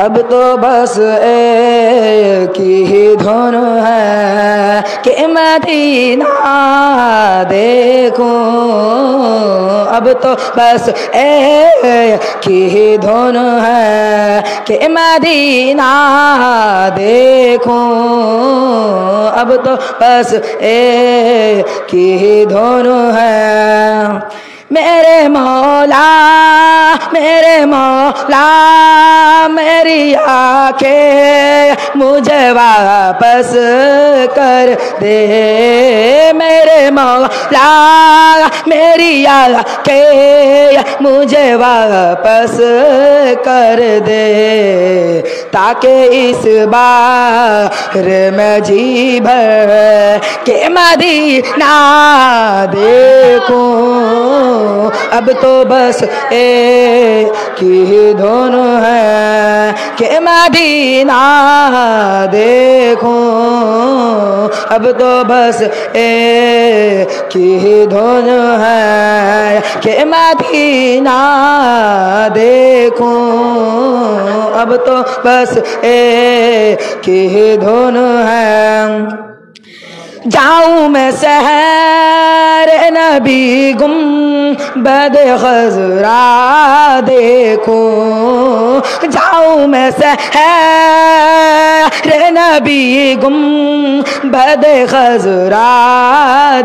اب تو بس ایک ہی دھن ہے کہ مدینہ دیکھوں، اب تو بس ایک ہی دھن ہے کہ مدینہ دیکھوں، اب تو بس ایک ہی دھن ہے۔ میرے مولا میری آنکھیں مجھے واپس کر دے، میرے مولا میری آنکھیں مجھے واپس کر دے، تاکہ اس بار میں جی بھر کے مدینہ دیکھوں، اب تو بس ایک ہی دھن ہے کہ مدینہ دیکھوں، اب تو بس ایک ہی دھن ہے کہ مدینہ دیکھوں، اب تو بس ایک ہی دھن ہے۔ جاؤں میں سحر نبی گنبد خضرا دیکھوں، جاؤں میں سحر نبی گنبد خضرا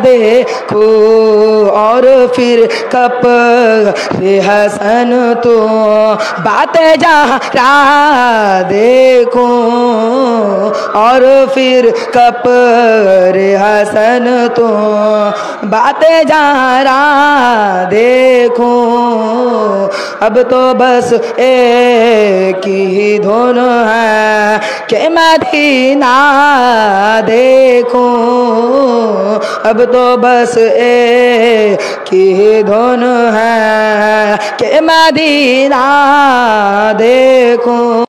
دیکھوں، اور پھر قبر حسن تو بات جہاں دیکھوں، اور پھر قبر حسن تو بات جہاں دیکھوں، اب تو بس ایک ہی دھن ہے کہ مدینہ دیکھوں، اب تو بس ایک ہی دھن ہے کہ مدینہ دیکھوں۔